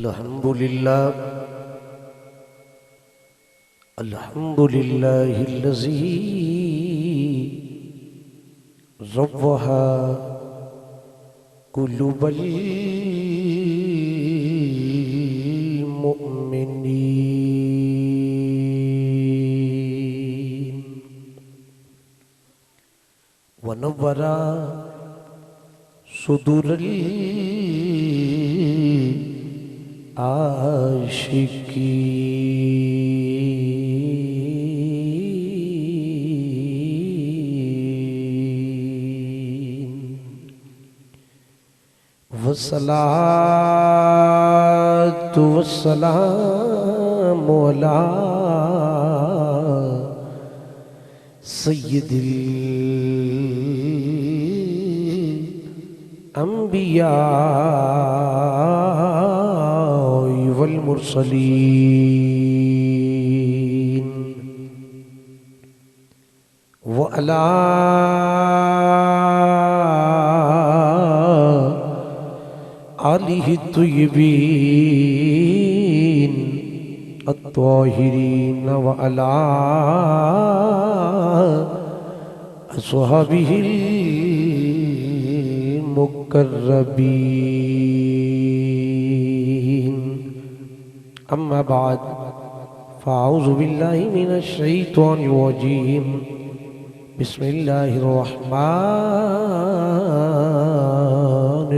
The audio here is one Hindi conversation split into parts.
अल्हम्दुलिल्लाह अल्हम्दुलिल्लाहिल्लज़ी ज़व्वहा कुलुबल मुअ्मिनीन व नव्वरा सुदुरल आशिकीन वस्सलातु वस्सलामु अला सय्यिदिल अंबिया वल मुरसलीन व अला आलिहि तय्यबीन अत्ताहिरीन व अला अस्हाबिहिल मुकर्रबीन अम्मा बाद फ़अऊज़ु बिल्लाहि मिनश शैतानिर रजीम बिस्मिल्लाहिर रहमानिर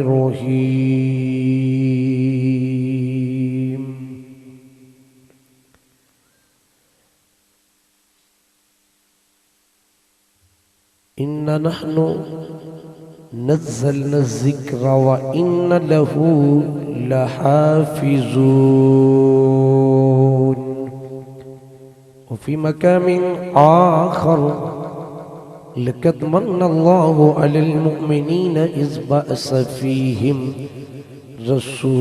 रहीम। इन्ना नहनु नज़्ज़लना ज़िक्र व इन्ना लहू लहाफ़िज़ून व फ़ी मकामिन आख़र लक़द मन्नल्लाहु अलल मुअ्मिनीन इज़ बअस फ़ीहिम रसूला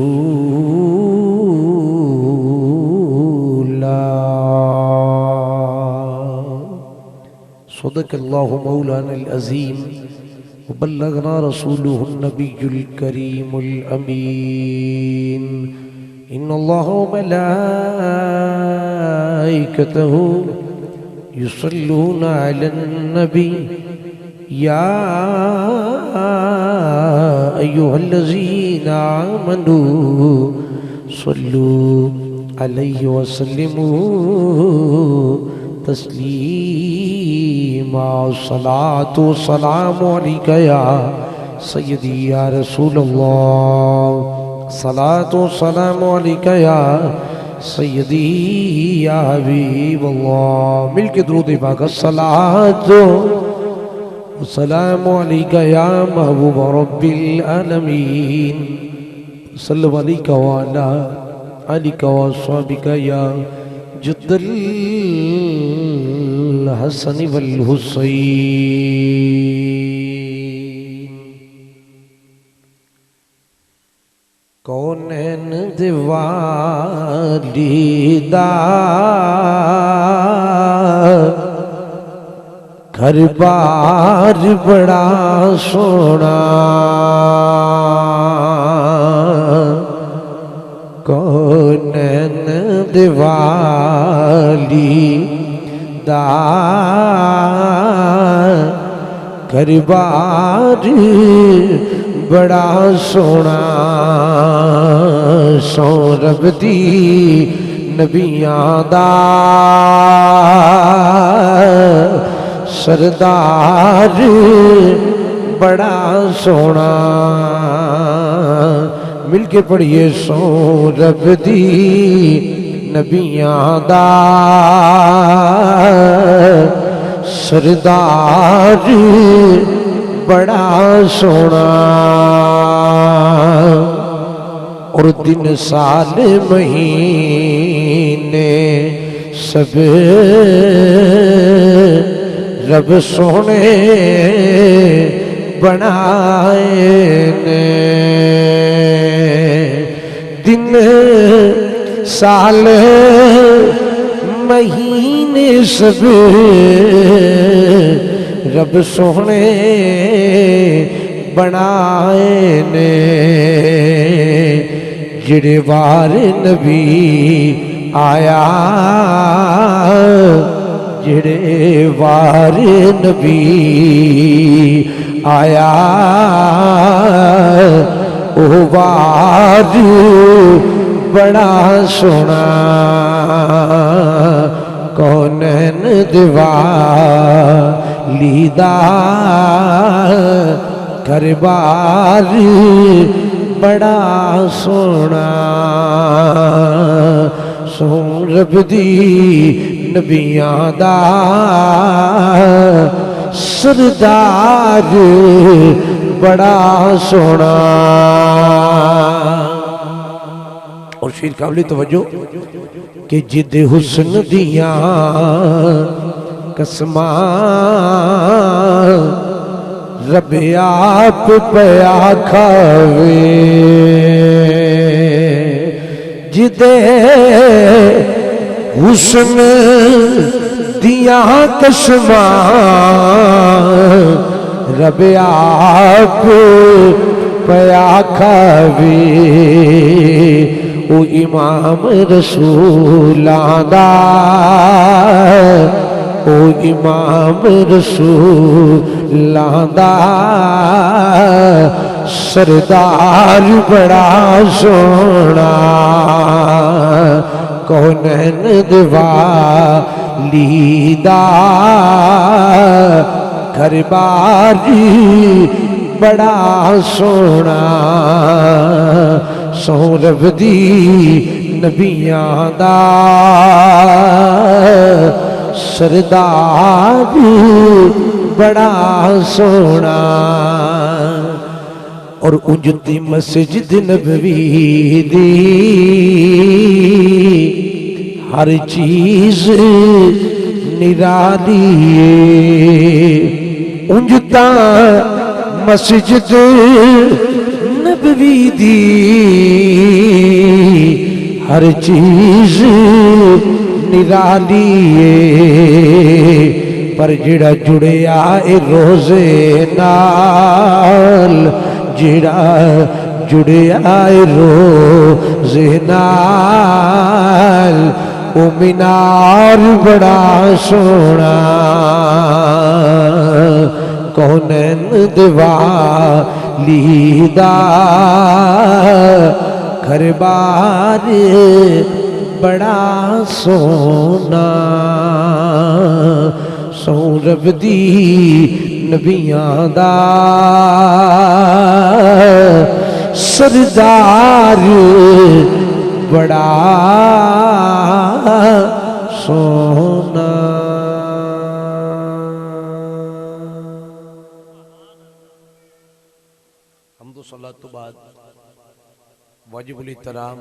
सदक़ल्लाहु मौलानल अज़ीम वबल्लगना रसूलुहुन नबियुल करीमुल अमीन। इन्नल्लाह व मलाइकतहु युसल्लूना अलन नबी या अय्युहल्लज़ीना आमनू सल्लू अलैहि वसल्लिमू तस्लीमा। सलातु सलामु अलैका या सय्यदी या रसूलल्लाह। सलातु सलामु अलैका या सय्यदी या हबीबल्लाह। मिल के दुरूद पाक। सलातु सलामु अलैका या महबूब रब्बिल आलमीन। सल्लल्लाहु अलैका व अला आलिका व अस्हाबिका या जुद्दल हसन वल हुसैन। कौनैन दिवालीदा घर बार बड़ा सोना। कौनैन दिवाली दा घर बार बड़ा सोना। सौरभ दी नबियां दा सरदार बड़ा सोना। मिलके पढ़िए। सौरभ दी नबियां दा सरदार बड़ा सोना। और दिन साल महीने सब रब सोने बनाए ने। दिन साल महीने सब रब सोने बनाए ने। जिड़े वार नबी आया, जिड़े वार नबी आया, ओ वार बड़ा सोना कौनैन दिवाली दा घरबार बड़ा सोना। सोन रब दी नबियां दा सरदार बड़ा सोना। और शेर काबली तवज्जो कि जिद हुस्न दिया कसमा रब आप पया खावे, जिदे हुस्न दिया कसमा रब आप पया खावे। ओ इमाम रसूलां दा, ओ इमाम रसूलां दा सरदार बड़ा सोना कौनैन दिवाली दा घरबार बड़ा सोना। सौ रब दी नबियां दा सरदार बड़ा सोना। और उजती मस्जिद नबवी दी हर चीज निराली, उंजता मस्जिद नबवी दी हर चीज निराली, पर जिड़ा जुड़िया ए रोजे नाल, जिड़ा जुड़िया ए रोजे नाल, ओ मीनार बड़ा सोना कौनैन दिवाली दा घरबार बड़ा सोना। सौ रब दी नबियां दा सरदार बड़ा सोना। हम्दो सलात तो बाद वाजिबुल इहतराम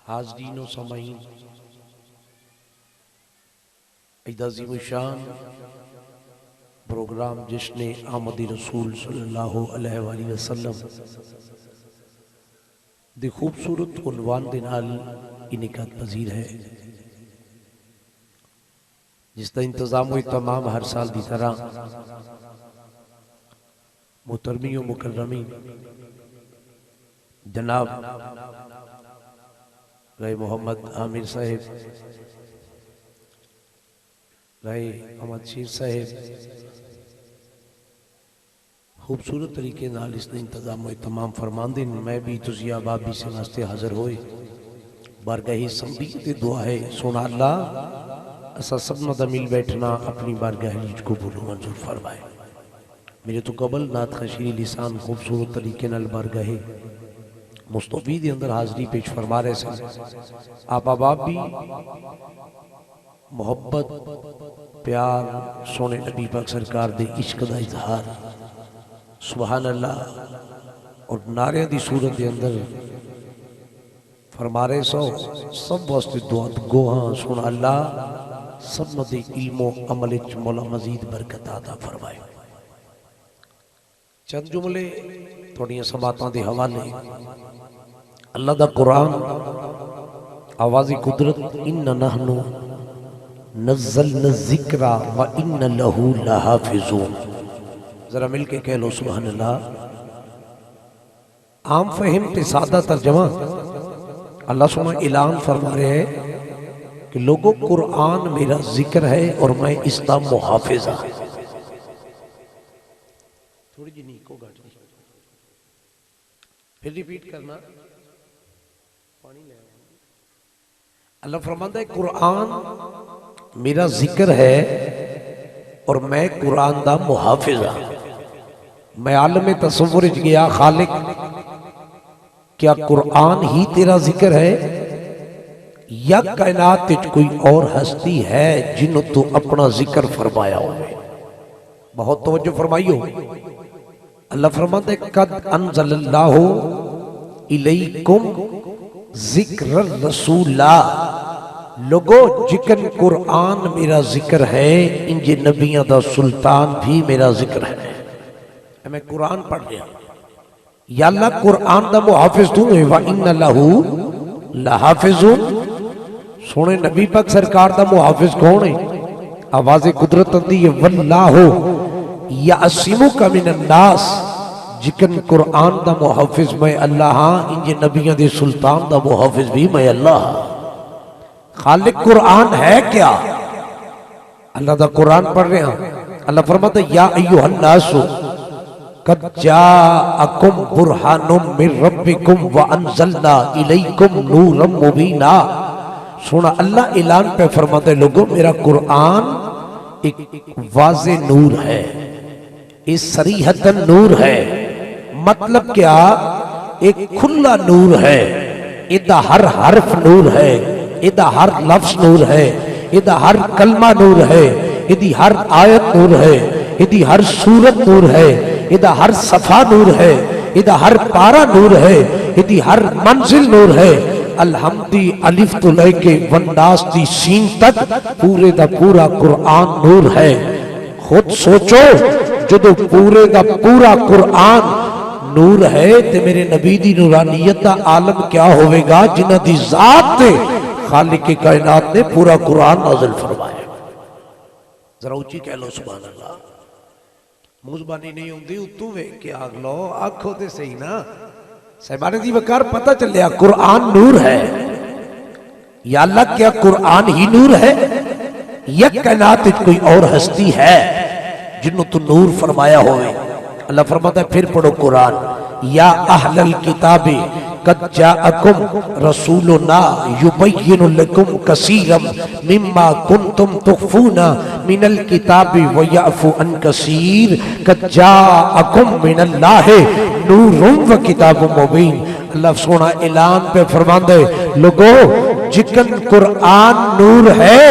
हाज़रीन व सामाईन, अज़ीम शान प्रोग्राम जिसने आमद रसूल सल्लल्लाहु अलैहि वसल्लम दी खूबसूरत उन्वान दे नाल इनेकात पजीर है, जिसका इंतजाम हुई तमाम हर साल की तरह मुहतरमी व मुकर्रमी जनाब रहे मोहम्मद आमिर साहेब, रहे अहमद शीर साहेब खूबसूरत तरीके नाल इसने इंतजाम हुए तमाम फरमांदे। मैं भी तुझी आबाद भी से वास्ते हाजिर होए बारगाही संभी ते दुआ है सोना अल्लाह असा सबना दा मिल बैठना अपनी बारगाह को बोलो मंजूर फरमाए। मेरे तो कबल नात खशीरी लिसान खूबसूरत तरीके नाल बारगाह मुस्तफ़ी दे अंदर हाजरी पेश फरमा रहे सन। आप बाप भी मोहब्बत प्यार सोने नबी पाक सरकार दे इश्क दा इजहार सुभान अल्लाह और नारे दी सूरत के अंदर फरमा रहे सो सब वास्ते दुआ गो। हाँ सुन अल्लाह सब मदे इल्मो अमल मौला मजीद बरकत अता फरमाए। चंद जुमले थोड़ियां समातां दे हवाले। अल्लाह दा कुरान आवाज़ी कुदरत इन्ना नहनु नज़्ज़लना ज़िक्रा व इन्ना लहू लहाफ़िज़ून। जरा मिल के कह लो सुभान अल्लाह। आम फहिम ते सादा तर्जमा अल्लाह सुबहान ऐलान फरमा रहे हैं कि लोगों कुरान मेरा जिक्र है और मैं इसका मुहाफिज हाँ। थोड़ी जी नीको घट फिर रिपीट करना पानी ले अल्लाह फरमाता है कुरान मेरा जिक्र है और मैं कुरान दा मुहाफिज हाँ। मैं आलम तसव्वुर गया खालिक क्या कुरान ही तेरा जिक्र है या कायनात विच कोई और हस्ती है जिन्हों तू अपना जिक्र फरमाया हो। बहुत तवज्जो फरमाइयो। अल्लाह फरमाता है कद अंज़लल्लाहु इलैकुम ज़िक्र रसूला लोगो जिकन कुरान मेरा जिक्र है इंजे नबियां दा सुल्तान भी मेरा जिक्र है। मैं कुरान पढ़ रहा या अल्लाह कुरान दा मुहाफिज तू है व इन्ना लहू लहाफिजुन। सोने नबी पाक सरकार दा मुहाफिज कौन है? आवाज़ कुदरत आंदी है वल्लाहु यासिमुका मिनन नास। जिकन कुरान दा मुहाफिज मैं अल्लाह हां इंजे नबियां दे सुल्तान दा मुहाफिज भी मैं अल्लाह। खालिक कुरान है क्या? अल्लाह दा कुरान पढ़ रहे हैं। अल्लाह फरमाता या अय्युहन नासु कद जाअकुम बुरहानुम मिर रब्बिकुम व अंज़लना इलैकुम नूरम मुबीना। सुना अल्लाह ऐलान पे फरमाते लोगों मेरा कुरान एक वाज़े नूर है, इस सरीहतन नूर है। मतलब क्या? एक खुला नूर है, इदा हर हर्फ नूर है, इदा हर लफ्ज नूर है, इदा हर कलमा नूर है, इदी हर आयत नूर है, इदी हर सूरत नूर है, इदा हर सफा नूर है, इदा हर पारा नूर है, इदी हर मंजिल नूर है। अलहमदी अलिफ तो लेके वन्नास दी सीन तक पूरे दा पूरा कुरान नूर है। खुद सोचो जो पूरे दा पूरा कुरान नूर है ते मेरे नबी दी नूरानियत दा आलम क्या होवेगा जिन्हां दी जात ते खालिक के कायनात ने पूरा कुरान नाज़िल फरमाया। जरा ऊंची कह लो सुभान अल्लाह। मुजबानी नहीं होंदी उतू वेख के आग लो आखो ते सही ना साहिबाने दी वकार पता चलिया कुरान नूर है। या अल्लाह क्या कुरान ही नूर है या कायनात में कोई और हस्ती है जिन्हों तू नूर फरमाया होवे? अल्लाह फरमाता है फिर पढ़ो कुरान या अहलल किताबे कद जाअकुम रसूलुना युबय्यिनु लकुम कसीरम मिम्मा कुंतुम तुखफूना मिनल किताबि व यअफु अन कसीर कद जाअकुम मिनल्लाहि नूरुम व किताबुम मुबीन। अल्लाह सोना ऐलान पे फरमांदे लोगो जिकन कुरान नूर है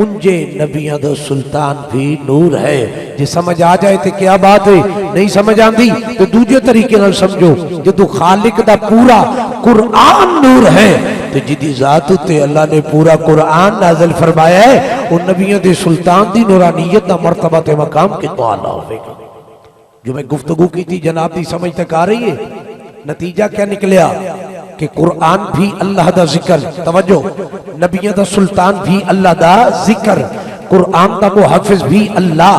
उनजे नबियां दा सुल्तान भी नूर है। जे समझ आ जाए तो क्या बात है, नहीं समझ आती तो दूजे तरीके नाल समझो। जो खालिक दा पूरा कुरान नूर है तो जिदी जात उत्ते अल्लाह ने पूरा कुरान नाज़िल फरमाया है उन नबियां दे सुल्तान दी नूरानियत दा मर्तबा ते मकाम कितना आला होवेगा। जो मैं गुफ्तगू की थी जनाब दी समझ तक आ रही है? नतीजा क्या निकलिया कि कुरान भी अल्लाह दा जिक्र। तवज्जो, नबियां दा सुल्तान भी अल्लाह दा जिक्र, कुरान दा मुहाफिज भी अल्लाह,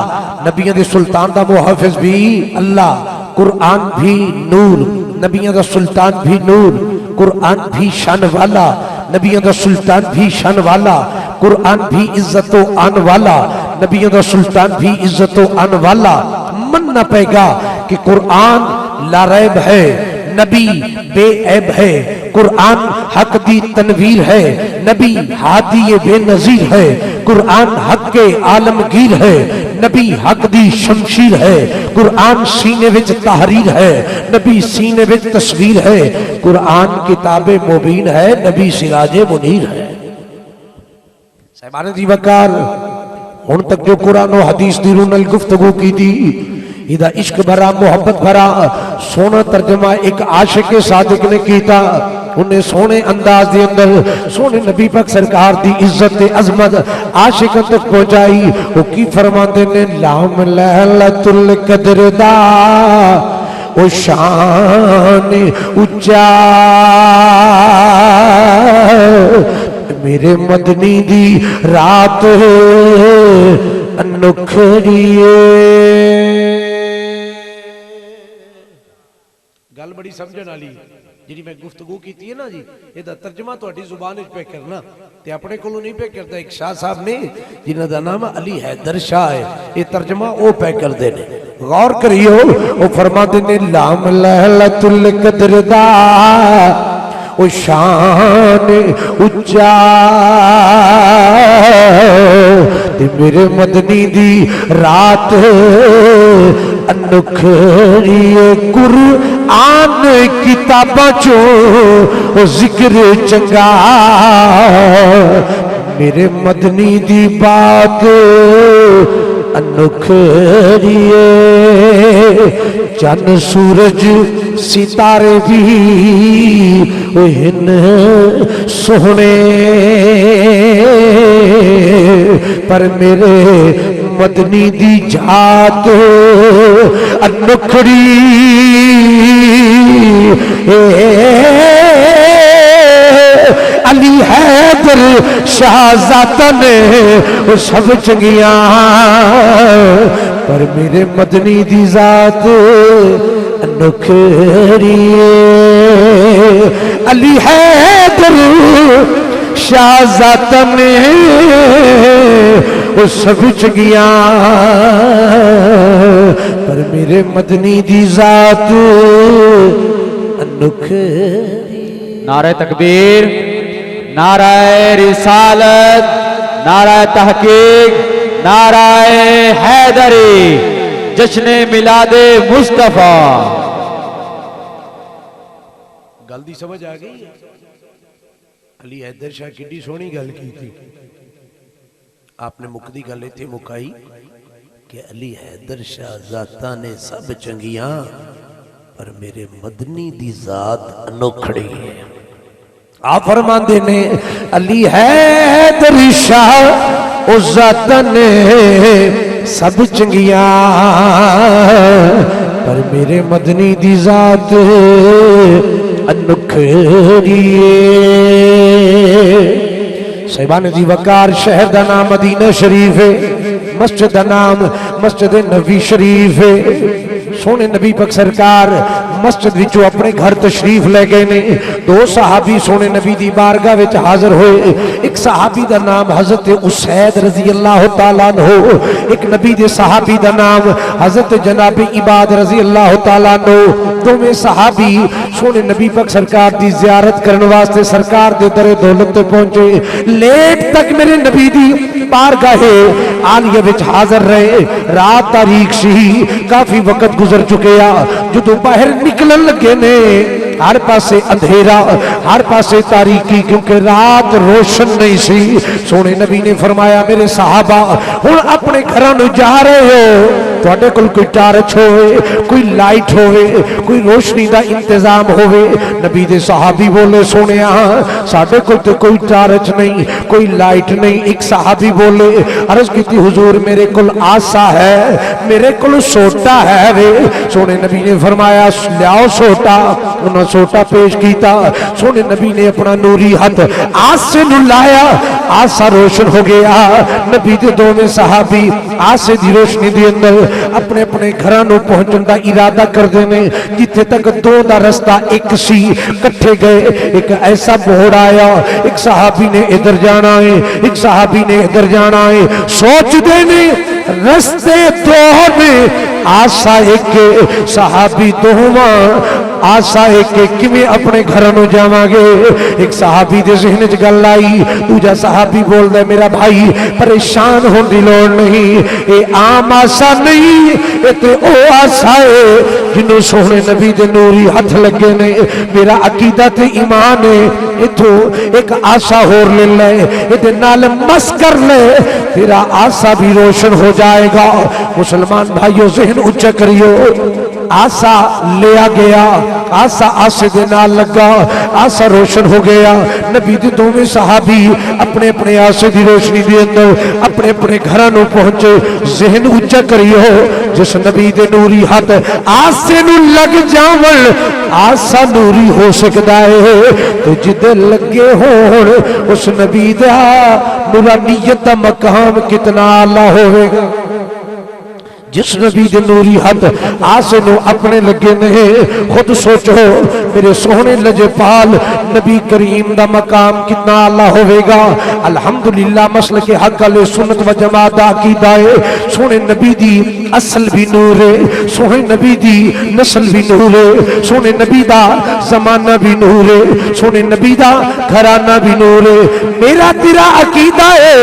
नबियां दे सुल्तान दा मुहाफिज भी अल्लाह, कुरान भी नूर, नबियां दा सुल्तान भी नूर, कुरान भी शान वाला, नबियां दा सुल्तान भी शान वाला, कुरान भी इज्जतो आन वाला, नबियां दा सुल्तान भी इज्जतो आन वाला। मनना पेगा कि कुरान लारैब है, नबी बेऐब है, कुरान हक दी तनवीर है, नबी हादी बेनजीर है, कुरान हक के आलमगीर है, नबी हक दी शमशीर है, कुरान सीने विच तहरीर है, नबी सीने विच तस्वीर है, कुरान किताबे मुबीन है, नबी सिराजे मुनीर है। साहिबाने दी वकार हुण तक जो कुरान और हदीस दी रूनल गुफ्तगू की थी इदा इश्क भरा मोहब्बत भरा सोना तर्जमा एक आशिक सादिक ने कीता। उन्हें सोने अंदाज के अंदर सोने नबी पाक सरकार दी इज्जत अजमत आशिक तक पहुंचाई। वो की फरमाते ने लाम लैलतुल कद्र दा ओ शान उच्चा मेरे मदनी दी रात अनोखड़ी गल बड़ी समझण वाली जी मैं गुफ्तगू की है ना जी, ਇਹਦਾ तर्जमा ਤੁਹਾਡੀ जुबान ਵਿੱਚ पे करना ते अपने कोलों नहीं पे करता। एक शाह साहब ने जिन्हां दा नाम अली हैदर शाह है, ये तर्जमा वो पे करते ने। गौर करियो, वो फरमाते ने लाम लैलतुल कद्र दा ओ शान उच्चा ते मेरे मदनी दी रात अनखड़ी कुरआन किताबां चो ओ जिक्र चंगा मेरे मदनी दी बात अनखड़ी चन सूरज सितारे भी हिन सोहने पर मेरे मदनी दी जात अनोखड़ी अली हैदर शाहज़ादा ने वो सब चंगिया पर मेरे मदनी दी जात अनोखड़ी अली हैदर शाहज़ादा ने वो सब चंगिया पर मेरे मदनी दी जात अनोखड़ी। नारे तकबीर, नाराए रिसालत, नाराए तहकीक, नाराए हैदरी, जश्न मिलादे मुस्तफा। गल दी समझ आ गई? अली हैदर शाह किड्डी सोहनी गल की थी। आपने मुकदी गल इत्थे मुकाई कि अली हैदर शाहज़ादा ने सब चंगियां पर मेरे मदनी दी जात अनोखड़ी है। आप फरमाते ने अली हैदर शाहज़ादा ने सब चंगियां पर मेरे मदनी दी जात अनोखड़ी साहिबान दी वकार। शहर का नाम मदीना शरीफ है, मस्जिद का नाम मस्जिद नबी शरीफ है। सोने नबी पाक सरकार मस्जिद विचों अपने घर तशरीफ ले गए ने। दो सहाबी सोने नबी दी बारगाह विच हाजिर होए। एक सहाबी दा नाम हजरत उसैद रजी अल्लाह तआला अन्हु, एक नबी दे सहाबी दा नाम हजरत जनाब इबाद रजी अल्लाह तआला अन्हु। दोवें सहाबी सोने नबी पाक सरकार दी जियारत करने वास्ते सरकार दे दरे दौलत ते पहुंचे। लेट तक मेरे नबी दी बारगाहे आलिया विच हाजिर रहे। रात तारीख सी, काफी वक्त गुजर चुके आ। जो बाहर निकलन लगे ने हर पासे अंधेरा, हर पासे तारीकी, क्योंकि रात रोशन नहीं सी। सोने नबी ने फरमाया मेरे सहाबा हुण अपने घरां नूं जा रहे हो, तुहाडे कोल कोई टार्च होवे, कोई लाइट होवे, कोई रोशनी का इंतजाम होवे। नबी दे सहाबी बोले सोनिया साडे कोल ते कोई टार्च नहीं, कोई लाइट नहीं। एक सहाबी बोले अर्ज की हुजूर मेरे कोल आसा है, मेरे कोल सोटा है वे। सोने नबी ने फरमाया लियाओ सोटा। उन्होंने सोटा पेश किया। सोने नबी ने अपना नूरी हाथ आसे नूं लाया, आसा रोशन हो गया। नबी दे दोवें सहाबी आसे दी रोशनी दे अंदर अपने अपने घरां नूं पहुंचण दा इरादा करदे ने। जिथे तक दो दा रस्ता एक सी, कट्ठे गए। एक ऐसा बोर्ड आया, एक सहाबी ने इधर जाना है, एक सहाबी ने इधर जाना है। सोचते ने रस्ते दो ने, आसा एक सहाबी दोवां, आसा एक किवें अपने घरों नूं जावांगे। एक सहाबी दे ज़हन च गल आई। दूजा सहाबी बोलदा मेरा भाई परेशान होने की लोड़ नहीं, ये आम आसा नहीं, ये ते ओ आसा है जिन्हों सोहने नबी दे नूरी हथ लगे ने। मेरा अकीदा ते ईमान है, इथों एक आसा होर ले ले, ये नाल मस कर ले, तेरा आसा भी रोशन हो जाएगा। मुसलमान भाइयों ज़हन उच्चा करियो। आसा लिया गया, आसा आसे दे नाल लगा, आसा रोशन हो गया। नबी दे दोवें सहाबी अपने अपने आसे दी रोशनी दे अंदर अपने अपने घरां नूं पहुंचे। ज़हन उच्चा करियो जिस नबी दे नूरी हाथ आसे नूं लग जावण, आसा नूरी हो सकदा है ते जिदे लगे होण उस नबी दा नूरानियत दा मकाम कितना आला होवेगा। जिस नबी दे नूरी हथ आसे नु अपने लगे ने। खुद सोचो मेरे सोहने लजपाल नबी करीम दा मकाम कितना आला होवेगा। अल्हम्दुलिल्लाह मसल के हक अले सुन्नत व जमात दा अकीदा है। सोने नबी दी असल भी नूर है, सोने नबी दी नस्ल भी नूर है, सोने नबी दा जमाना भी नूर है, सोने नबी दा घराना भी नूर है। मेरा तेरा अकीदा है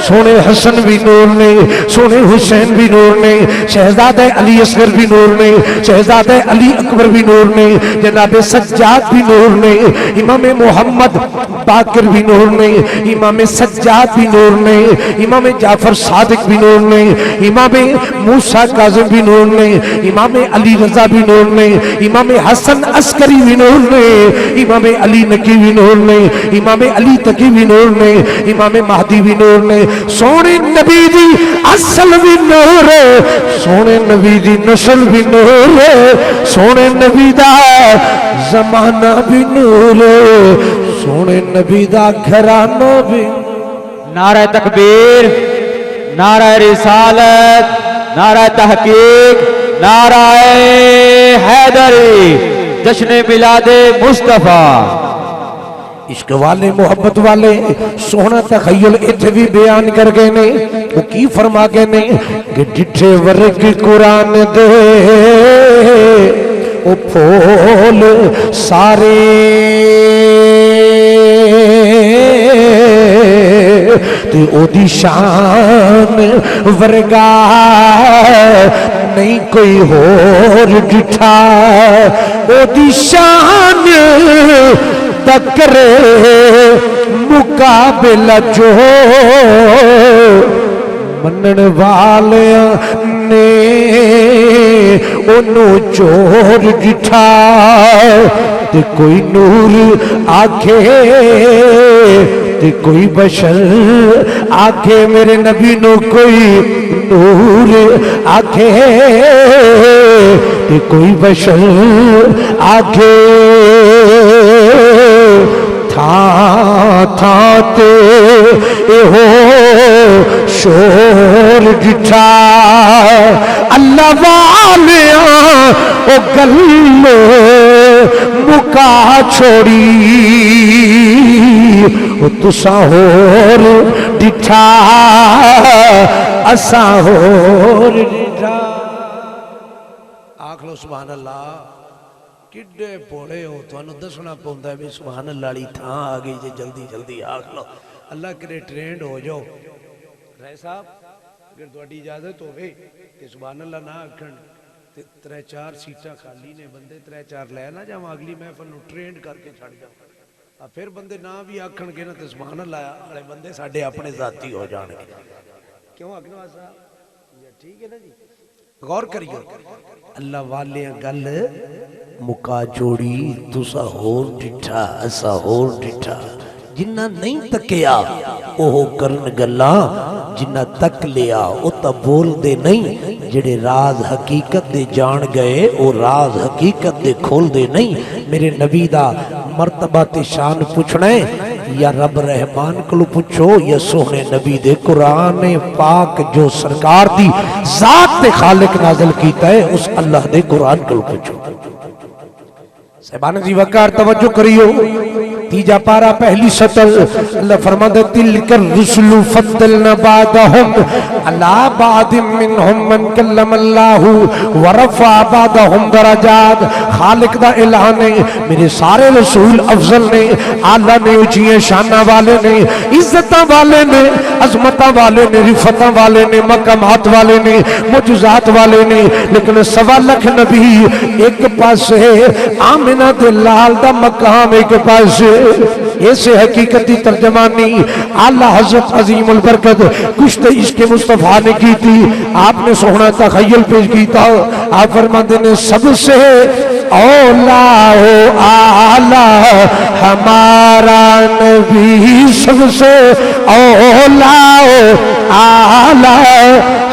सोने हसन भी नूर ने, सोने हुसैन भी नूर ने, शहजादे अली असगर भी नूर ने, शहजादे अली अकबर भी नूर ने, जनाबे सज्जाद भी नूर ने, इमाम मोहम्मद बाकर भी नूर ने, इमाम सज्जाद भी नूर ने, इमाम जाफर सादिक भी नूर ने, इमाम मूसा काज़िम भी नूर ने, इमाम अली रजा भी नूर ने, इमाम हसन अस्करी भी नूर ने, इमाम अली नकी भी नूर ने, इमाम अली तकी भी नूर ने, इमाम महदी भी नूर ने। सोने नबी दी असल भी नूर है, सोने नबी दी नस्ल भी नूर है, सोने नबी दा जमाना भी नूर है, सोने नबी दा घराना भी। नारा तकबीर, नारा रिसालत, नारा तहकीक, नारा हैदरी, जश्न मिलादे मुस्तफा। इश्क वाले मोहब्बत वाले सोहना तखय्युल इत्थे भी बयान कर गए ने। वो की फरमा गए ने कि डिठे वर्ग कुरान दे ओ फूल सारे ते ओदी शान वर्गा नहीं कोई होर डिठा, ओदी शान तकरे मुकाबला जो मनन वाले ने ओनू चोर डिठा। ते कोई नूर आखे ते कोई बशर आखे, मेरे नबी नो कोई नूर आखे ते कोई बशर आखे। था था ते एहो शोर डिठा, अल्लाह वालिया ओ गल मुका छोड़ी, ओ तुसा होर डिठा असा होर डिठा। आख लो सुभान अल्लाह। किड्डे भोले हो, तुहानू दसना पौंदा है भी सुभान अल्लाह वाली थां आ गई जे, जल्दी जल्दी आख लो। अल्लाह करे ट्रेंड हो जाओ। राय साहब अगर तुहाडी इजाजत होवे ते सुभान अल्लाह ना आखण ते 3-4 सीटां खाली ने, बंदे 3-4 लै ना जावां, अगली महफिल नू ट्रेंड करके छड़ जाओ। फिर बंदे ना भी आखणगे ना ते सुभान अल्लाह वाले बंदे साडे अपने जाती हो जाणगे। क्यों अग्नवास साहब ठीक है ना जी? गौर करियो, अल्लाह वाले गल मुका जोड़ी, तुसा होर डिठा असा होर डिठा। जिन्ना नहीं तकिया ओह करन गल्ला, जिन्ना तक लिया ओ तां बोलदे नहीं। जेड़े राज हकीकत दे जान गए ओ राज हकीकत दे खोलदे नहीं। मेरे नबी दा मर्तबा ते शान पुछना है या रब रहमान को पुछो या सोहने नबी दे कुरान पाक जो सरकार दी जात ते खालिक नाज़िल कीता है उस अल्लाह दे कुरान को पुछो। साहिबान जी वकार तवज्जो करियो। तीजा पारा पहली सतर अल्लाह फरमाते तिलकर रुसुलु फद्दलना बादहुम अला बादिम मिनहुम मन कल्लमल्लाहु व रफा बादहुम दरजात। खालिक दा ऐलान है मेरे सारे रसूल अफजल ने, आला ने, ऊंची शाना वाले ने, इज्जत वाले ने, अजमत वाले ने, रिफत वाले ने, मकामात वाले ने, मुजजात वाले ने। लेकिन 1.25 लाख नबी एक पासे, आमिना दे लाल दा मकाम एक पासे। ऐसे हकीकत की तर्जमानी आला हजरत अजीमुल बरकत कुश्ते इश्क़े मुस्तफा ने की थी। आपने सोहना तखय्युल पेश किया। आप फरमाते ने सबसे औला हो आला हमारा नबी, सबसे औला हो आला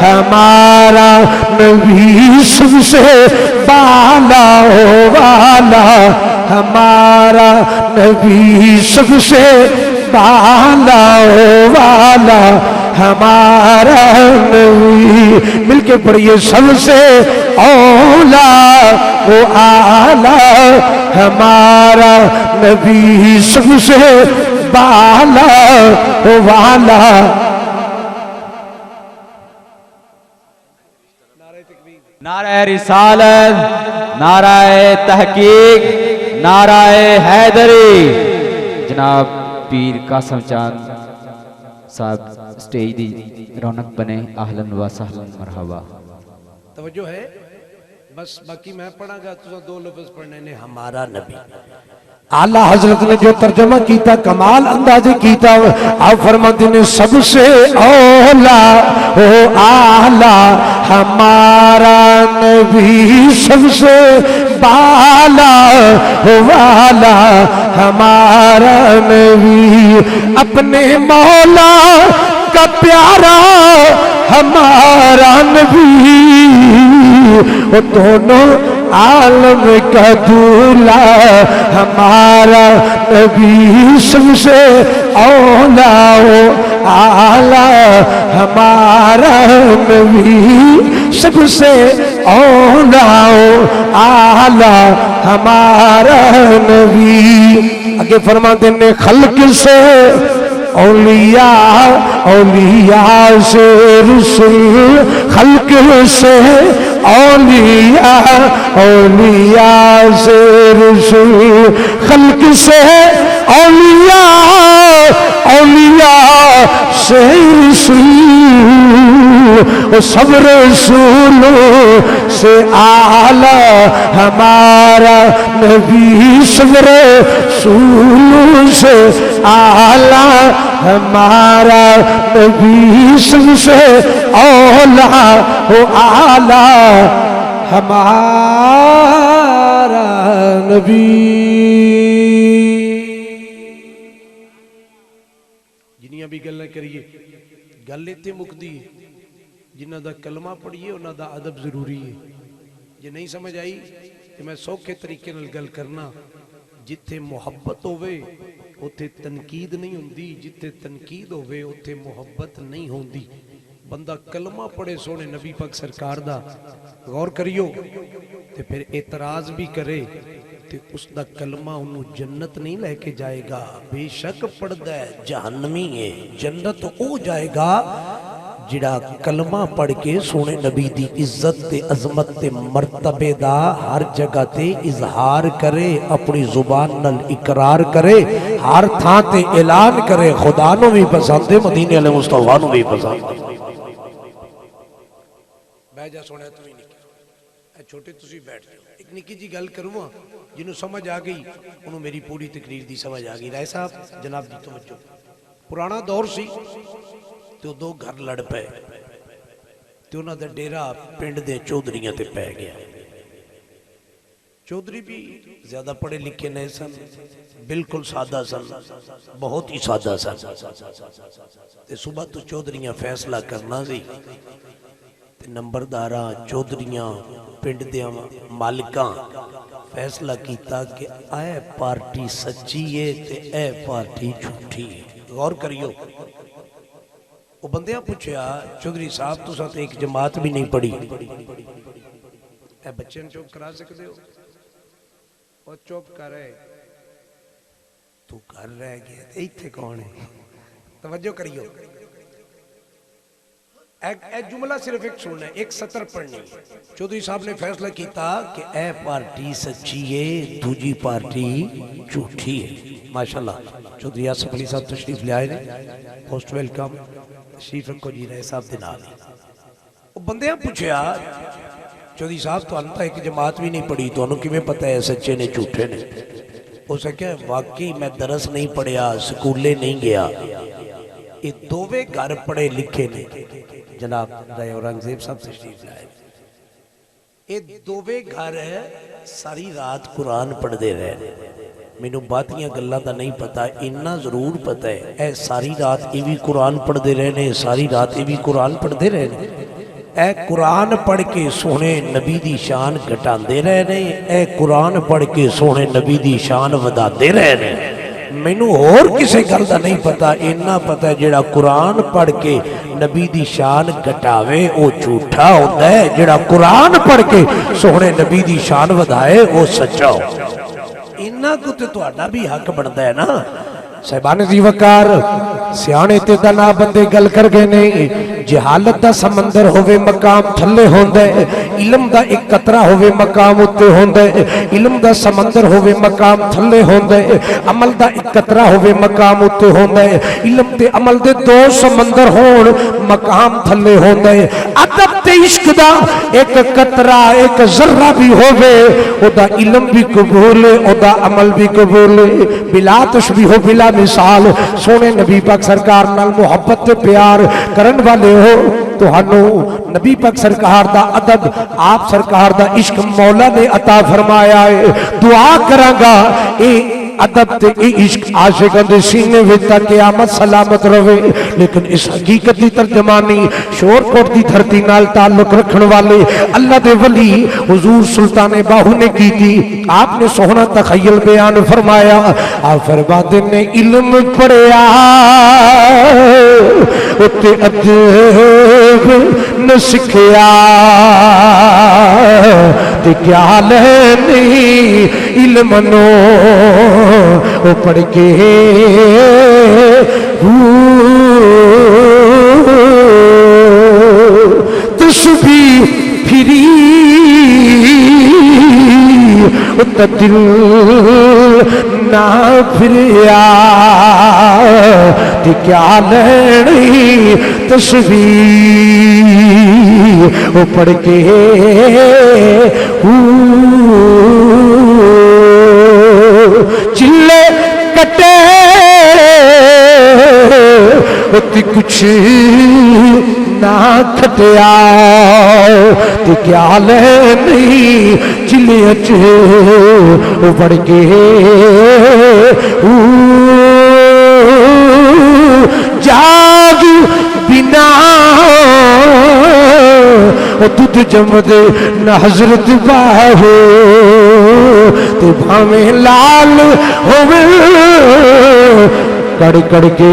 हमारा नबी, सबसे बाला हो वाला हमारा नबी, सबसे बाला हो वाला हमारा नबी। मिलके पढ़िए सबसे औला वो आला हमारा नबी, सबसे बाला वो वाला। नाराए रिसालत, नाराए तहकीक, नाराए हैदरी। जनाब पीर कासम चांद साहब स्टेज दी रौनक बने। आहलन व सहलन मरहबा। तवज्जो है बस, बाकी मैं पढ़ागा, तुझे दो लफ्ज पढ़ने ने। हमारा नबी आला हजरत ने जो तर्जमा किया कमाल अंदाजे किया। आप फरमाते ने सबसे औला ओ आला हमारा नबी, सबसे बाला ओ वाला हमारा नबी। अपने मौला का प्यारा हमारा नबी, वो दोनों आलम का दूल्हा हमारा नबी। सबसे औला ओ आला हमारा नबी, सबसे औला ओ आला हमारा नबी। आगे फरमाते ने खल्क से औलिया, औलिया से रसूल, खल्क से औलिया, औलिया से रसूल, खल्क से औलिया, औलिया से रसूल। वो सब रसूलों से आला हमारा नबी, सब रसूलों से आला हमारा नबी। सबसे औला हो आला हमारा नबी। जिन्नियां भी गल्लां करिए गल इत्थे मुकदी है। जिन्हां दा कलमा पढ़िए उन्हां दा अदब जरूरी है। जे नहीं समझ आई तो मैं सौखे तरीके नाल गल करना। जिथे मुहब्बत होवे उत्थे तनकीद नहीं होंदी, जिथे तनकीद होवे उत्थे मुहब्बत नहीं होंदी। बंदा कलमा पढ़े सोने नबी पाक सरकार दा, गौर करियो, ते फिर एतराज भी करे ते उसका कलमा उन्होंने जन्नत नहीं लैके जाएगा। बेशक पढ़दा है जहन्नमी है, जन्नत हो जाएगा जिड़ा कलमा पढ़ के सोने नबी दी इज्जत ते अजमत ते मर्तबे दा हर जगह ते इजहार करे, अपनी जुबान नल इकरार करे, हर थां ते ऐलान करे। खुदा नू भी पसंद है, मदीने वाले मुस्तफा नू भी पसंद है। बह जा सोने तू ही निकी, छोटे तुसी बैठ जाओ। एक निकी जी गल करूँ जिन्हों समझ आ गई उन्होंने मेरी पूरी तकरीर दी समझ आ गई। राय साहब जनाब जी तवज्जो। पुराना दौर सी तो दो घर लड़ पे ते उन्हां दा डेरा पिंड दे चौधरियां ते पै गया। चौधरी भी ज्यादा पढ़े लिखे नहीं सन, बिल्कुल सादा सन, बहुत ही सादा सन। ते सुबह तो चौधरियां फैसला करना सी ते नंबरदारा चौधरियां पिंड दे मालिकां फैसला किया कि ए पार्टी सच्ची है ते ए पार्टी झूठी है। गौर करियो, वो बंदियां पूछया चौधरी साहब तुसा तो एक जमात भी नहीं पढ़ी, ए बच्चे चुप करा सकते हो? और चुप कर, तू घर रह गया इत्थे कौन है? तवज्जो करियो, एक जुमला सिर्फ एक सुनना है, एक सत्र पढ़नी। चौधरी साहब ने फैसला किया कि ए पार्टी सच्ची है, दूजी पार्टी झूठी है। माशाल्लाह चौधरी आसिफ अली साहब तशरीफ ले आए ने, मोस्ट वेलकम, तशरीफ रखो जी। राय साहब के नाल वो बंदियां पूछया चौधरी साहब तो तो एक जमात भी नहीं पढ़ी, तो किवें पता है सच्चे ने झूठे ने? उस क्या वाकई मैं दरस नहीं पढ़िया, स्कूले नहीं गया। ये दोवे घर पढ़े लिखे ने। जनाब राय औरंगजेब साहब तशरीफ लाए, ये दोवे घर सारी रात कुरान पढ़ते रहे। मैनू बातियां गल्लां दा नहीं पता, इन्ना जरूर पता है ए सारी रात ये भी कुरान पढ़ते रहे ने, सारी रात ये भी कुरान पढ़ते रहे ने। ए कुरान पढ़ के सोने नबी दी शान घटाते रहे ने, ए कुरान पढ़ के सोने नबी दी शान वधाते रहे ने। मैनू होर किसी गल का नहीं पता, इन्ना पता है जिहड़ा कुरान पढ़ के नबी दी शान घटावे वो झूठा होता है, जिहड़ा कुरान पढ़ के सोहने नबी दी शान वधाए वो सच्चा हो। इन्ना को ते तुहाडा भी हक बनता है ना। साहिबान जी वकार सियाणे ते दा ना बंदे गल कर गए ने, जहालत दा समंदर होवे मकाम थल्ले होंदा है, इल्म दा एक कतरा होवे मकाम उत्ते होंदा है, इल्म दा समंदर होवे मकाम थल्ले होंदा है, अमल दा एक कतरा होवे मकाम उत्ते होंदा है, इल्म ते अमल दे दो समंदर होण मकाम थल्ले होंदा है। अदब ते इश्क दा एक कतरा एक जर्रा भी होवे ओदा इल्म भी कबूल है, ओदा अमल भी कबूल है। बिला तशबीह बिला मिसाल सोने नबी पाक सरकार नाल मुहब्बत ते प्यार करन वाले हो तुहानू नबी पाक सरकार दा अदब आप सरकार दा इश्क मौला ने अता फरमाया है। दुआ करांगा ए अदब ते इश्क आशिकां दे सीने विच तक क़यामत सलामत रहे। लेकिन इस हकीकत की तर्जमानी शोरकोट की धरती नाल ताल्लुक रखने वाले अल्लाह दे वली हुजूर सुल्तान बाहू ने की थी। आपने सोहना तखय्युल बयान फरमाया। आप फरमाते ने इल्म पढ़िया उत्ते अदब न सिखिया ते क्या लेनी इल्म नो ओ पढ़ के तस्बीह फिरी दिल ना फिरिया ते क्या लेनी तस्बीह ओ पढ़ के चिल्ले कटे कुछ ना खटिया ते क्या नहीं चिल्ले अच्छे बढ़ के जाग बिना दुध जमदे न हजरत बाहो ते भावे लाल होवे कड़ कड़ के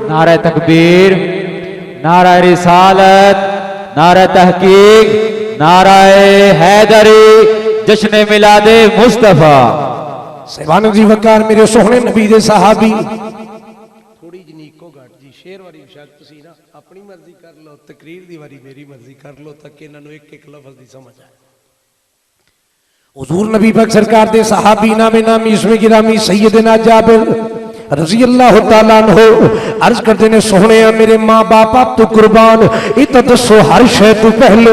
नारा तकबीर, नारा रिसालत, नारा तहकीक, नारा हैदरी, जश्न मिलादे मुस्तफा। साहिबान जी वकार मेरे सोहने नबी दे सहाबी थोड़ी जनीको घट जी शेर वाली शक सी ना अपनी मर्जी कर लो, तकरीर दी वारी मेरी मर्जी कर लो तक इन्होंने एक एक लफ्ज दी समझ आए। हुजूर नबी पाक सरकार दे सहाबी नामे नामी इसमें गिरामी सैयदना जाबिर रजी अल्लाह तआला अन्हु अर्ज करते ने सोहने मेरे माँ बाप आप तो कुर्बान ये तो दसो हर शय तो पहले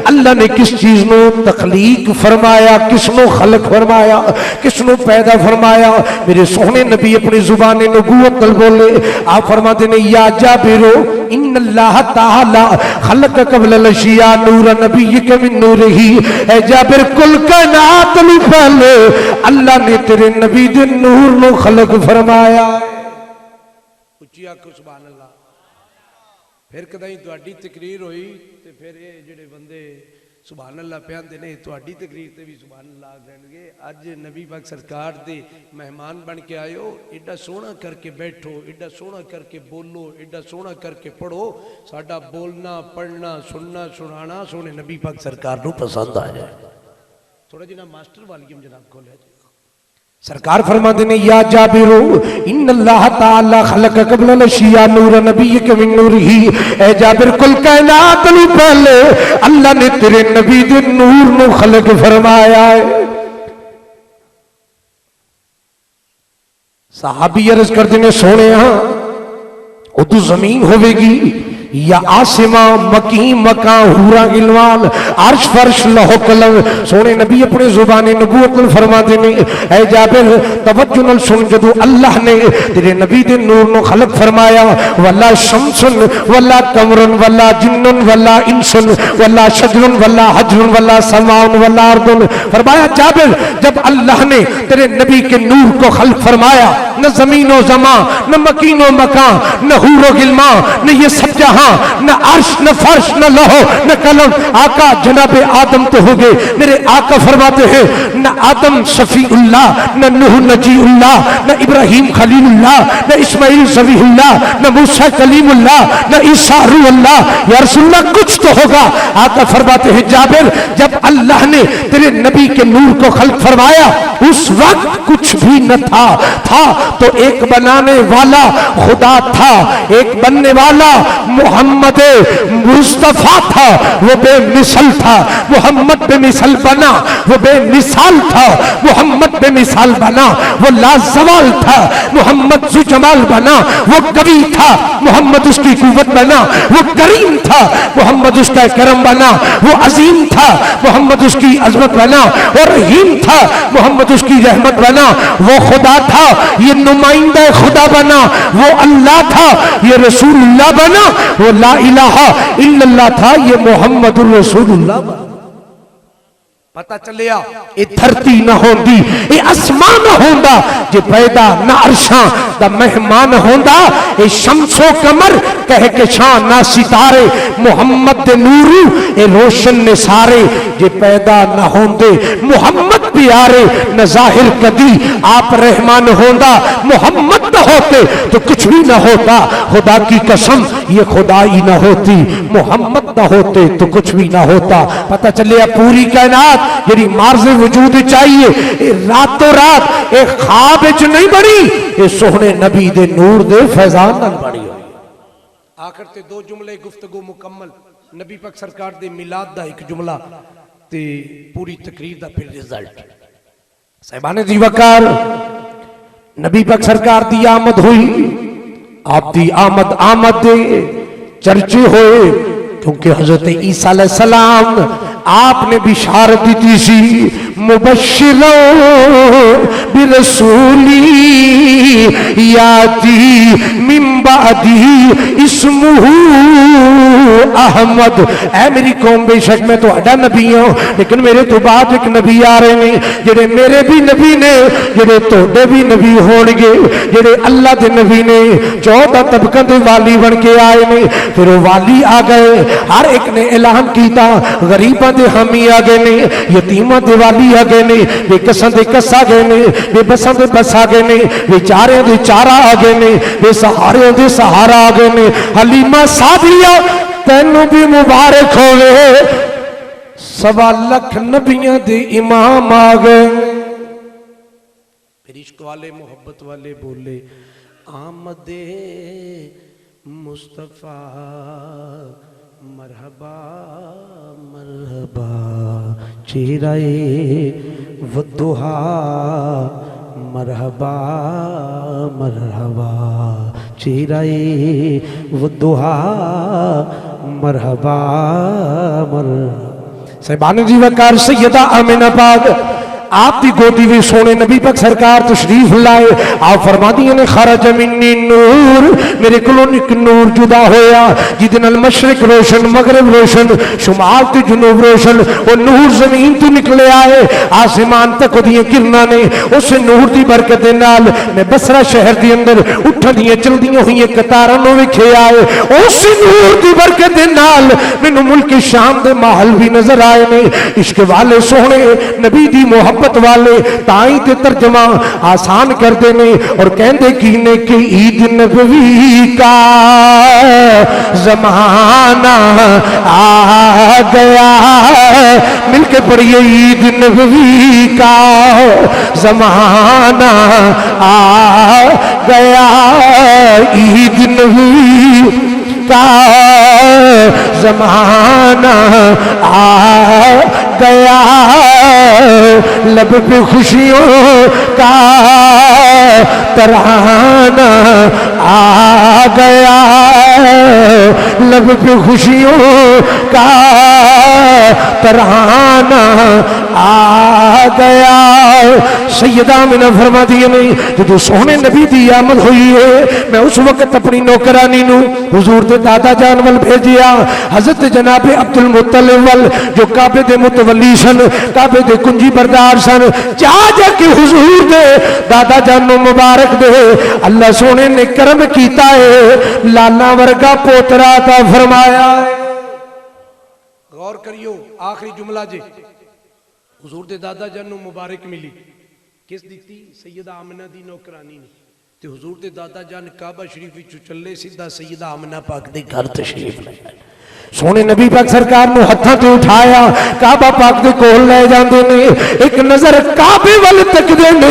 अल्लाह ने किस चीज नो तखलीक फरमाया, किसनो खलक फरमाया, किसनो पैदा फरमाया। मेरे सोहने नबी अपनी जुबान नबूवत कल बोले। आप फरमाते ने या जाबिरो इन्नल्लाह ताला खलक कबल लशिया नूर नबीक मिन नूरिही। ए जाबिर कुल कायनात नु पहले अल्लाह ने तेरे नबी दे नूर नु खलक फरमाया। उच्ची आखो सुभान अल्लाह। फिर कदाई तुहाडी तकरीर होई ते फिर ये जेड़े बंदे सुभान अल्लाह पहनते ने तुहाडी तकरीर ते भी सुभान अल्लाह कहणगे। अज नबी पाक सरकार दे मेहमान बन के आयो, एडा सोहना करके बैठो, एडा सोहना करके बोलो, एडा सोहना करके पढ़ो। साडा बोलना पढ़ना सुनना सुनाना सोहने नबी पाक सरकार नूं पसंद आ जाए। थोड़ा जिना मास्टर वालियम जनाब खोलिया जी। सरकार फरमाते ने या जाबिरो इन्नल्लाह ताला खलक कबल लशिया नूर नबीक मिन नूरिही। ए जाबिर कुल कायनात नु पहले अल्लाह ने तेरे नबी दे नूर नु खलक फरमाया है। सहाबी अर्ज करते ने सोने उदू जमीन होवेगी या आसमा मकी मका हूरा गिलवान अर्श फर्श लहो कलम। सोने नबी अपने जुबानी नबूवत फरमाते ने ऐ जाबिर तवज्जो नाल सुन जदों अल्लाह ने तेरे नबी दे नूर नु खलक फरमाया वला शमसन वला कमरन वला जिन्नुन वला इंसन वला शजरुन वला हजरुन वला समाउन वला अर्दुन। फरमाया जाबिर जब अल्लाह ने तेरे नबी के नूर को खलक फरमाया न जमीनो जमा न मकीनो मका न हूरो गिलमा न ये सब जहां न अर्श न फर्श न लौह न कलम। आका जनाबे आदम तो हो गए, मेरे आका फरमाते हैं न आदम शफीउल्लाह न नूह नजीउल्लाह न इब्राहिम खलीलुल्लाह न इस्माइल ज़बीहुल्लाह न मूसा कलीमुल्लाह न ईसा रूहुल्लाह। या रसूलल्लाह कुछ तो होगा। आका फरमाते हैं जाबिर, जब अल्लाह ने तेरे नबी के नूर को खल्क फरमाया उस वक्त कुछ भी न था तो एक बनाने वाला खुदा था, एक बनने वाला मोहम्मद मुस्तफा था, वो बेमिसाल था। मोहम्मद बेमिसाल बना, वो बेमिसाल था। मोहम्मद बेमिसाल बना, वो लाजवाल था। मोहम्मद जुजमाल बना, वो कवि था। मोहम्मद उसकी कुव्वत बना, वो करीम था। मोहम्मद उसका करम बना, वो अजीम था। मोहम्मद उसकी अजमत बना, वो रहीम था। मोहम्मद उसकी रहमत बना, वो खुदा था। ये नुमाइंदा खुदा बना, वो अल्लाह था। ये रसूलुल्लाह बना, वो ला इलाहा इल्लल्लाह था। ये मोहम्मदुर रसूलुल्लाह बना। पता चलिया ये धरती न होंदी, ये आसमान न होंदा जे पैदा न अरशा दा मेहमान होंदा। ये शम्सो कमर कह के शान ना सितारे मोहम्मद दे नूरू ये रोशन ने सारे। जे पैदा न होंदे मोहम्मद प्यारे न जाहिर कदी आप रहमान होंदा। मोहम्मद न होते तो कुछ भी न होता। खुदा की कसम ये खुदाई न होती। मोहम्मद न होते तो कुछ भी न होता। पता चलिया पूरी कायनात जी मार्ज़े वजूद चाहिए रातों रात एक ख्वाब च नहीं बनी, ये सोहने नबी दे नूर दे फैजान नाल बनी हुई। आखिर ते दो जुमले गुफ्तगू मुकम्मल नबी पाक सरकार दे मिलाद दा एक जुमला ते पूरी तकरीर दा फिर रिजल्ट। साहिबाने जी वकार नबी पाक सरकार दी आमद हुई, आप दी आमद दे चर्चे होए क्योंकि हजरत ईसा अलैहिस्सलाम आपने बिशारत दी सी मुबश्शिरो बिरसूली याती मिन बादी इस्मुहु अहमद। ऐ मेरी कौम बेशक मैं तुहाडा नबी हूं लेकिन मेरे तो बाद एक नबी आ रहे ने जेड़े मेरे भी नबी ने, जेड़े तोड़े भी नबी होणगे, जेड़े अल्लाह दे नबी ने। 14 तबकों के वाली बन के आए ने। फिर वो वाली आ गए, हर एक ने ऐलान किया। गरीबां दे हामी आ गए ने, यतीमां दे वाली आ गए ने, बेकसां दे कस आ गए ने, बेबसां दे बस आ गए ने, बेचारियां दे चारा आ गए ने, बेसहारियां दे सहारा आ गए ने। हलीमा सादिया तैनू भी मुबारक होवे, 1.25 लाख नबियां दे इमाम आ गए। फिर इश्क वाले मोहब्बत वाले बोले आमदे मुस्तफा मरहबा मरहबा चेहराए वद्दुहा मरहबा मरहबा चेहराए वद्दुहा मरहबा मरहबा। साहिबान जी वकार सैयदा आमिना पाक आप दी गोदी में सोने नबी पाक सरकार तशरीफ लाए। आप फरमादियां ने खरज मिन्नी नूर, मेरे कोलों एक नूर जुदा होया जिदे नाल मशरिक रोशन मगरिब रोशन शुमाल ते जुनूब रोशन। वो नूर जमीन तो निकले आए आसमान तक ओदियां किरणां ने। उस नूर दी बरकत दे नाल मैं बसरा शहर दे अंदर उठदियां चलदियां हुई कतारां नूं वेखे आए। उस नूर दी बरकत दे नाल मैनू मुल्क शाम दे महल भी नजर आए ने। इश्क वाले सोहने नबी दी मोहब्बत वाले ताई ते तर्जमा आसान करते ने और कहते की ने कि ईद नबवी का जमाना आ गया। मिलके पढ़िए ईद नबवी का जमाना आ गया। ईद नबवी का जमाना आ गया। लब पे खुशियों का तराना आ गया। लब पे खुशियों का तराना आ गया। सैयदा आमिना फरमा दिए नहीं जो सोहने नबी दी आमद हुई है मैं उस वक्त अपनी नौकरानी नू हुजूर दे दादा जान वल भेजिया। हजरत जनाबे अब्दुल मुत्तलिब वल जो काबे दे मुतवल्ली सन, काबे दे कुंजी बरदार सन। जा जाके हुजूर दे दादा जान नू मुबारक दे। अल्लाह सोने ने करम कीता है लाला वर्गा पोतरा ता फरमाया है। गौर करियो आखिरी जुमला जे हुजूर दे दादा जान नूं मुबारक मिली किस दिती सैयदा आमना दी नौकरानी ने ते हुजूर दे दादा जान काबा शरीफ विचों चले सीधा सैयदा आमना पाक दे घर तशरीफ ले आए। सोने नबी पाक सरकार ने हत्थां ते उठाया काबा पाक दे कोल ले जांदे ने। एक नजर काबे वाल तकदे ने,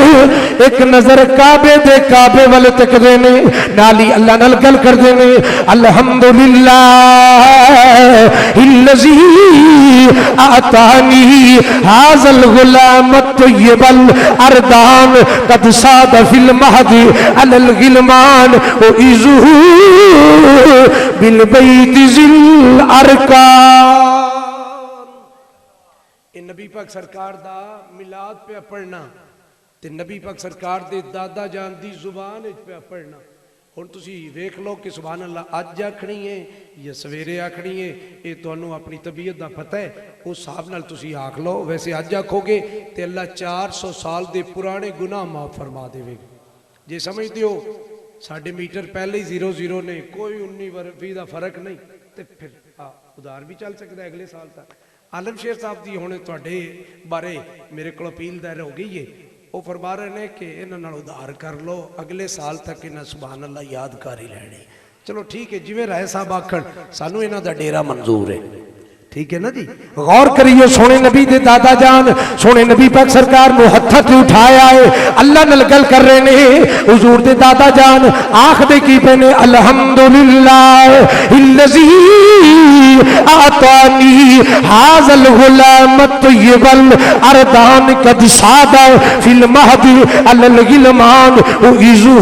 एक नजर काबे वाल तकदे ने, नाली अल्लाह नाल गल करदे ने अल्हम्दुलिल्लाह इल्लज़ी आतानी हाज़ल गुलाम तय्यबल अरदान कद साद फिल महदी अलल गिलमान ओ इज़हू बिल बैति ज़िल नबी पाक सरकार दा मिलाद पे पढ़ना ते नबी पाक सरकार दे दादा जान दी जुबान पे पढ़ना। हुण तुसी वेख लो कि सुभान अल्लाह अज आखनी है या सवेरे आखनी है, ये तुहानू अपनी तबीयत दा पता है, उस हिसाब नाल तुसी आख लो। वैसे अज आखोगे ते अल्लाह 400 साल दे पुराने गुनाह माफ फरमा देवेगा। जे समझदे हो साढ़े मीटर पहले ही 00 ने, कोई 19 का फर्क नहीं, तो फिर उधार भी चल सकता है अगले साल तक। आलम शेर साहब की हुणे तुहाडे बारे मेरे को अपील दायर हो गई है, वो फरमा रहे हैं कि इन्हां नाल उधार कर लो, अगले साल तक इन्हां सुभान अल्लाह यादगारी लैनी। चलो ठीक है, जिवें राय साहब आखण सानू इन्हां दा डेरा मंजूर है, ठीक है ना जी। गौर करिए सोने नबी दे दादा जान सोने नबी पाक सरकार ने हत्थ ते उठाया है, अल्लाह नाल गल कर रहे ने। हुजूर दे दादा जान आखदे की पे ने अल्हम्दुलिल्लाह इल्लज़ी आतानी हाज़ल गुलाम तय्यबल अरदान कद सादा फिल महदी अलल गिलमान ओ इज़हू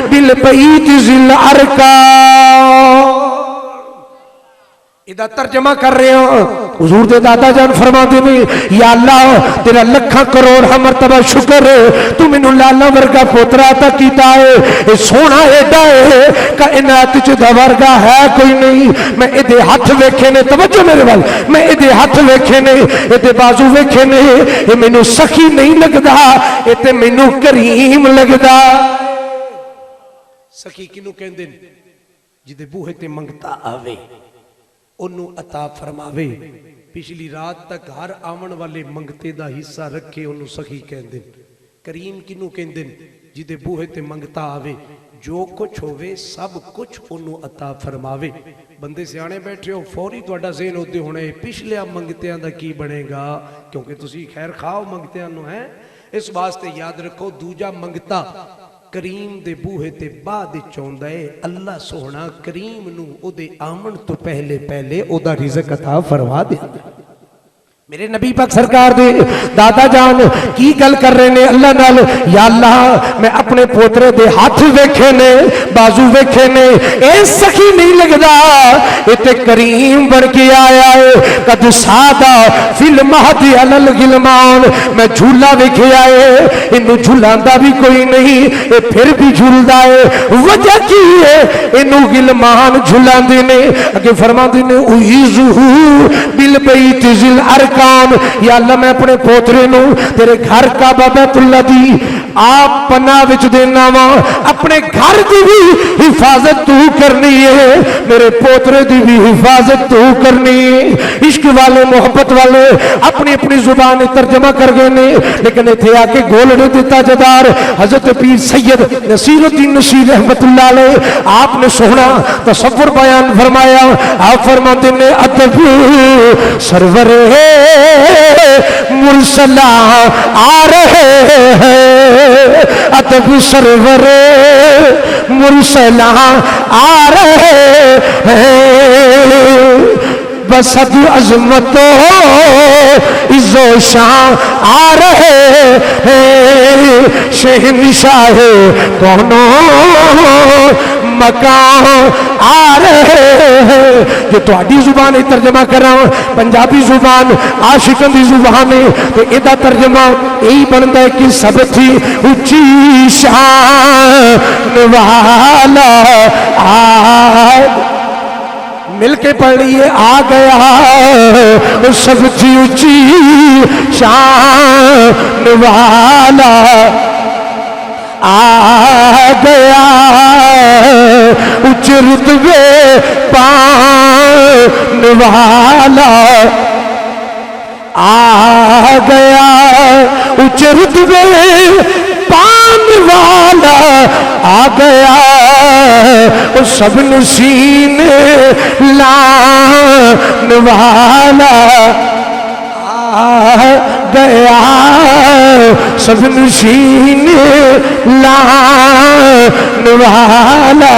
बिल बैति ज़िल अरकान। इदा तर्जमा कर रहे हो। हुजूर दे दादा जान फरमाते ने या अल्लाह तेरा लखा करोड़ मरतबा शुक्र है तू मैनू लाला वर्गा पोतरा अता कीता है। ये सोना एडा है कायनात च दा वर्गा है कोई नहीं। मैं इहदे हथ वेखे ने, तवज्जो मेरे वाल, मैं इहदे हथ वेखे ने, इहदे बाजू वेखे ने, ये मैनू सखी नहीं लगदा, ये ते मैनू करीम लगदा। सखी किनू कहंदे ने? जिदे बूहे ते मंगता आवे ओनू अता फरमावे, पिछली रात तक हर आवन वाले मंगते दा हिस्सा रखे ओनू सखी कहंदे। करीम किनू कहंदे? जिदे बूहे ते मंगता आवे, जो कुछ होवे सब कुछ ओनू अता फरमावे। बंदे सियाणे बैठे हो, फौरी तुहाडा ज़हन उदे होना है पिछलिया मंगतियां दा की बनेगा, क्योंकि तुसी खैर खाओ मंगतियां नू है। इस वास्ते याद रखो दूजा मंगता करीम दे बूहे ते बाद चौंदा है। अल्लाह सोहना करीम नू ओदे आमन तो पहले पहले ओदा रिज़्क अता फरमा दे। मेरे नबी पाक सरकार दे दादा जान की गल कर रहे ने अल्लाह नाल, या अल्लाह मैं अपने पोतरे दे हाथ वेखे ने, बाजू वेखे ने, ए सखी नहीं लगदा, इते करीम बन के आया है। कद सादा फिल महदी अलल गिलमान, मैं झूला वेखे आए, इनू झूलांदा भी कोई नहीं, ये फिर भी झूलदा है। वजह की है? इनू गिलमान झूलांदे ने। अगे फरमांदे ने उइज़हू बिल बैति ज़िल अरकान, या अल्लाह मैं अपने पोतरे नू तेरे घर काबा बैतुल्लाह दी आप पन्ना विच देना वा। अपने घर की भी हिफाजत तू करनी है, मेरे पोतरे की भी हिफाजत तू करनी है। इश्क वाले मोहब्बत वाले अपनी अपनी जुबान तर्जमा कर गए ने, लेकिन इत्थे आके गोल नहीं दिता जदार। हजरत पीर सैयद नसीरुद्दीन नशीर रहमतुल्लाह अलैह आपने सोहना तसव्वुर बयान फरमाया। आप फरमाते ने अदब सरवरे मुरसला आ रहे हैं, अदब सरवरे मुरसला आ रहे हैं, बसद अजमतो इज़्ज़ो शान आ रहे हैं, शहंशाह कौनो मकान आ रहे हैं। जो तुहाडी जुबान तर्जमा करा पंजाबी जुबान आशिकों की जुबान है, तो इहदा तर्जमा यही बनता है कि सब थी उच्ची शान वाला आ मिलके पढ़िए आ गया, सबसे ऊंची शान वाला आ गया। उच्च रुतबे पाने वाला आ गया, उच्च रुतबे पाने वाला आ गया, वो सब सीने लाने वाला आ गया, सब सीने लाने वाला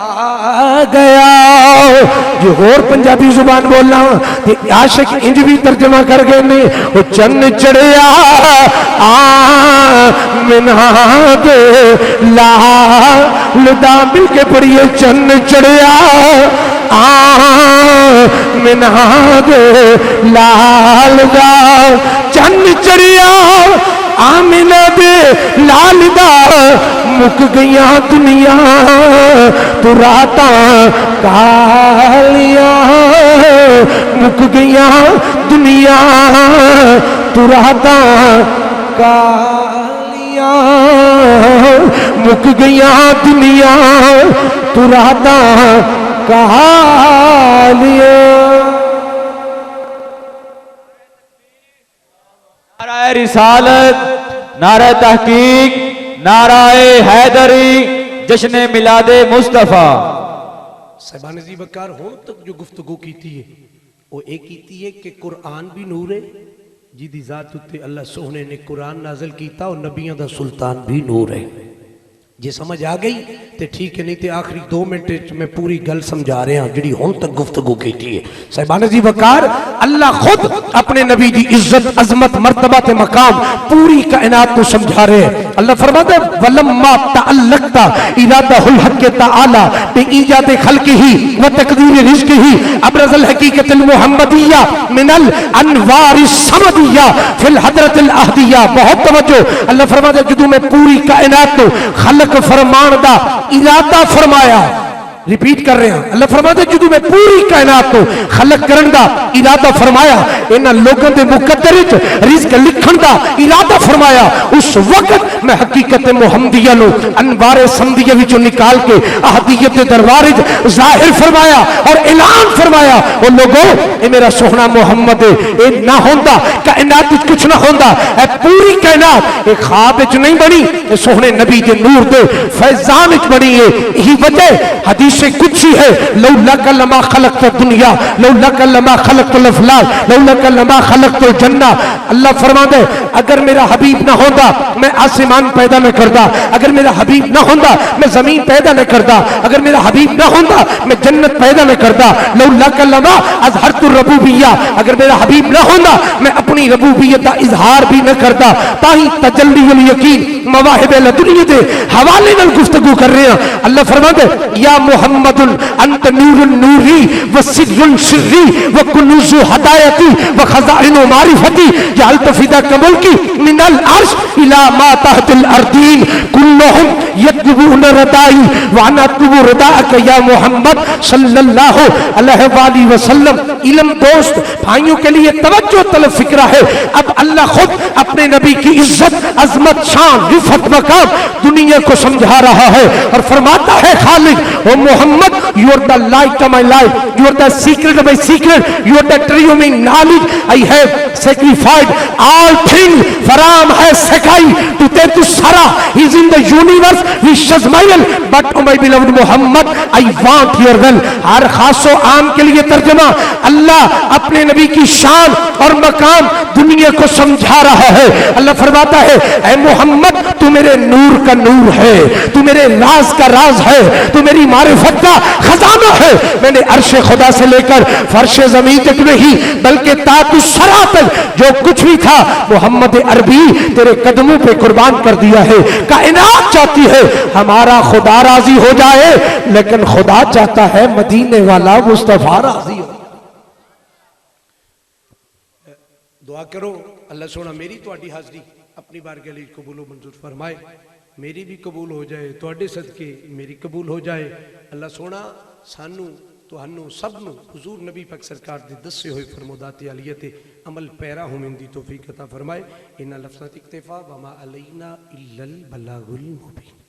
आ गया। जो और पंजाबी जुबान बोलना ते आशिक इंज भी तर्जमा कर गए ने, वो चन्न चढ़िया आमिना दे लाल दा, मिल के पढ़िए चन्न चढ़िया आमिना दे लाल दा, चन्न चढ़िया आमिना दे लाल दा, मुक गईया दुनिया तो राता कालिया, मुक गईया दुनिया तो राता कालिया, मुक गईया दुनिया तो राता कालिया। नाराए रिसालत, नाराए तहकीक, नाराए हैदरी, जश्न मिलादे मुस्तफा। साहिबान जी बकार हुण तक जो गुफ्तगू की है वो एक की है कि कुरान भी नूर है, जिदी जात उत्ते अल्लाह सोहने ने कुरान नाज़िल कीता, और नबियों दा सुल्तान भी नूर है। जे समझ आ गई तो ठीक है, नहीं तो आखिरी 2 मिनट में पूरी गल समझा रहे हैं जी हुण तक गुफ्तगू की है। साहिबान जी वकार अल्लाह खुद अपने नबी की इज्जत अजमत मर्तबा ते मकाम पूरी कायनात को समझा रहे हैं। अल्लाह फरमाता है वलम्मा तअल्लक़ता इरादहुल हक़ तआला बि ईजाद खल्क़िही व तक़दीर रिज़्क़िही अब्रज़ल हक़ीक़तुल मुहम्मदिया मिनल अनवारिस समदिया फिल हदरतिल अहदिया। बहुत तवज्जो, अल्लाह फरमाता है जदों मैं पूरी कायनात को खलक फरमान दा इरादा फरमाया, रिपीट कर रहे हैं, अल्लाह फरमाते जदों मैं पूरी कायनात को खलक करन दा इरादा फरमाया, इन्हां लोगों के मुकद्दर विच रिज़्क लिखण दा इरादा फरमाया, उस वक्त मैं हकीकत मुहम्मदिया नु अनवारे समदिया विचों निकाल के अहदियत दे दरबार विच जाहिर फरमाया और ऐलान फरमाया, ओ लोगों ये मेरा सोहना मुहम्मद है, ये ना होंदा कायनात विच कुछ ना होंदा, ए पूरी कायनात ये ख्वाब विच नहीं बनी, ये सोहने नबी दे नूर दे फैजान विच बनी है। यही वजह हदीस से कुछ ही है, लौला कलमा खलक़त दुनिया, लौला कलमा खलक़तुल अफ़लाक, लौला कलमा खलक़तुल जन्ना। अल्लाह फरमाते अगर मेरा हबीब ना होता मैं आसमान पैदा न करता, अगर मेरा हबीब ना होता मैं जमीन पैदा न करता, अगर मेरा हबीब ना होता मैं जन्नत पैदा न करता। लौला कलमा अज़हरतुर रबूबिय्या, अगर मेरा हबीब ना होता मैं अपनी रबूबियत का इजहार भी न करता। ताही तजल्लीउल यकीन मवाहिब लदुनिया दे हवाले नाल गुफ्तगू कर रहे हैं। अल्लाह फरमाते या मुहम्मदुन अंत नूरुन नूरी व सिर्रुन सिर्री व कुनूज़ु हदायती व खज़ाइनु मारिफती जअल्त फिदा कमल की मिनल अर्श इला मा तहतिल अर्दीन कुल्लुहुम यतलबून रदाई व अना अतलबु रदाअक या मुहम्मद सल्लल्लाहु अलैहि वसल्लम। इल्म दोस्त भाइयों के लिए तवज्जो तलब फिक्रा है। अब अल्लाह खुद अपने नबी की इज्जत अजमत शान रिफत मकाम दुनिया को समझा रहा है और फरमाता है Khalid O Mohammed you are the light of my life, you are the secret of my secret, you are the tree of my knowledge, I have sacrificed all things from है सकाई टू तेतु सारा इज इन द यूनिवर्स विशेष माइल but O my beloved Mohammed I want your well. हर खासो आम के लिए तर्जुमा अल्लाह अपने नबी की शान और मकाम दुनिया को समझा रहा है। अल्लाह फरमाता है ऐ मोहम्मद तू मेरे नूर का नूर है, तू मेरे राज का राज है, तू मेरी मारिफत का खजाना है। मैंने अर्शे खुदा से लेकर फर्शे जमीन तक नहीं बल्कि ताकु सरा तक जो कुछ भी था मोहम्मद अरबी तेरे कदमों पे कुर्बान कर दिया है। कायनात चाहती है हमारा खुदा राजी हो जाए, लेकिन खुदा चाहता है मदीने वाला मुस्तफा राजी हो। दुआ करो अल्लाह सोना मेरी तुहाडी हाजरी अपनी बारगाह में कबूल मंजूर फरमाए, मेरी भी कबूल हो जाए, तुहाडे सदके मेरी कबूल हो जाए। अल्लाह सोना सानू तुहानू सबनू हुजूर नबी पाक सरकार दे दसे हुए फरमोदाते अलियते अमल पैरा होने दी तौफीक अता फरमाए। इन्ना लफ्ज़ात इक्तिफा वमा अलैना इल्लल बलागुल मुबीन।